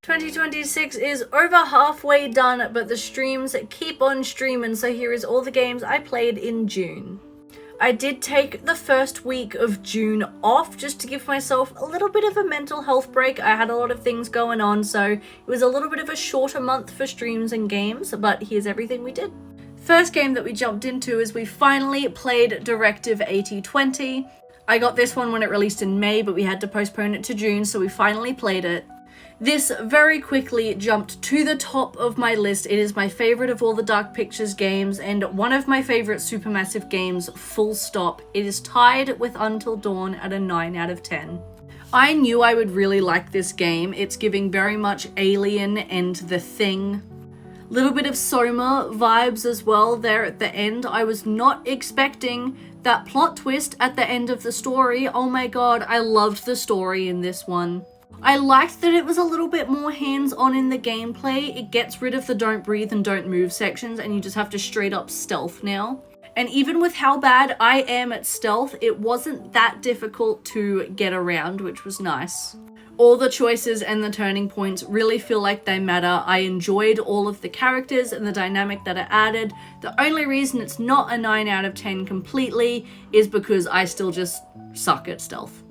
2026 is over halfway done, but the streams keep on streaming, so here is all the games I played in June. I did take the first week of June off just to give myself a little bit of a mental health break. I had a lot of things going on, so it was a little bit of a shorter month for streams and games, but here's everything we did. First game that we jumped into is we finally played Directive 8020. I got this one when it released in May, but we had to postpone it to June, so we finally played it. This very quickly jumped to the top of my list. It is my favorite of all the Dark Pictures games and one of my favorite Supermassive games, full stop. It is tied with Until Dawn at a 9 out of 10. I knew I would really like this game. It's giving very much Alien and The Thing. Little bit of Soma vibes as well there at the end. I was not expecting that plot twist at the end of the story. Oh my god, I loved the story in this one. I liked that it was a little bit more hands-on in the gameplay. It gets rid of the don't breathe and don't move sections and you just have to straight up stealth now. And even with how bad I am at stealth, it wasn't that difficult to get around, which was nice. All the choices and the turning points really feel like they matter. I enjoyed all of the characters and the dynamic that it added. The only reason it's not a 9 out of 10 completely is because I still just suck at stealth.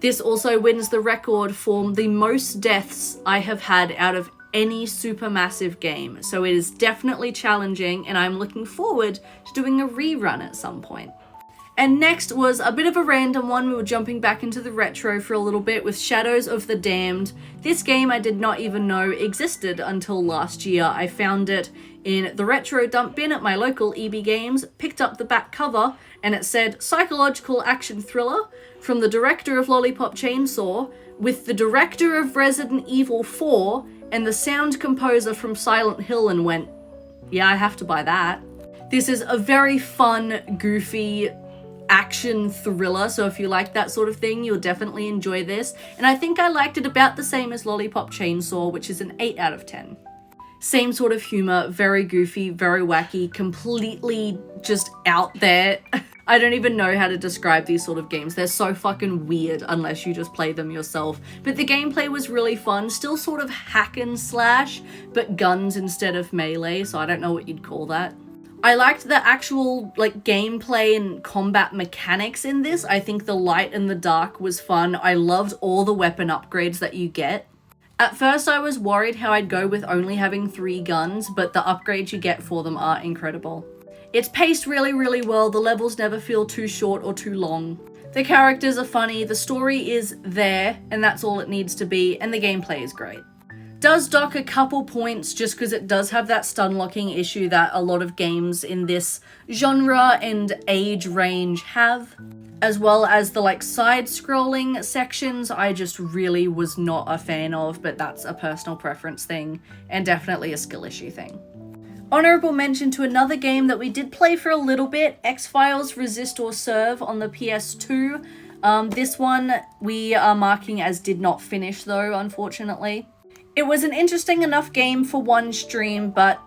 This also wins the record for the most deaths I have had out of any Supermassive game, so it is definitely challenging and I'm looking forward to doing a rerun at some point. And next was a bit of a random one. We were jumping back into the retro for a little bit with Shadows of the Damned. This game I did not even know existed until last year. I found it in the retro dump bin at my local EB Games, picked up the back cover, and it said psychological action thriller from the director of Lollipop Chainsaw with the director of Resident Evil 4 and the sound composer from Silent Hill, and went, yeah, I have to buy that. This is a very fun, goofy action thriller, so if you like that sort of thing, you'll definitely enjoy this. And I think I liked it about the same as Lollipop Chainsaw, which is an 8 out of 10. Same sort of humor, very goofy, very wacky, completely just out there. I don't even know how to describe these sort of games. They're so fucking weird unless you just play them yourself. But the gameplay was really fun, still sort of hack and slash, but guns instead of melee, so I don't know what you'd call that. I liked the actual gameplay and combat mechanics in this. I think the light and the dark was fun. I loved all the weapon upgrades that you get. At first I was worried how I'd go with only having 3 guns, but the upgrades you get for them are incredible. It's paced really, really well. The levels never feel too short or too long. The characters are funny, the story is there, and that's all it needs to be, and the gameplay is great. Does dock a couple points just because it does have that stun locking issue that a lot of games in this genre and age range have, as well as the side scrolling sections I just really was not a fan of, but that's a personal preference thing and definitely a skill issue thing. Honorable mention to another game that we did play for a little bit, X-Files Resist or Serve on the PS2. This one we are marking as did not finish though, unfortunately. It was an interesting enough game for one stream, but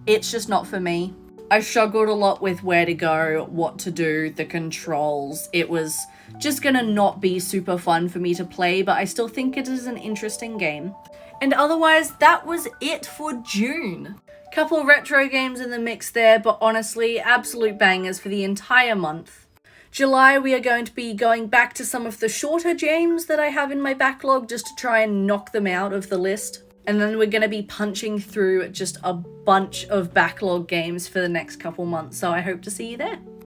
it's just not for me. I struggled a lot with where to go, what to do, the controls. It was just gonna not be super fun for me to play, but I still think it is an interesting game. And otherwise, that was it for June. Couple retro games in the mix there, but honestly, absolute bangers for the entire month. July, we are going to be going back to some of the shorter games that I have in my backlog just to try and knock them out of the list. And then we're going to be punching through just a bunch of backlog games for the next couple months, so I hope to see you there.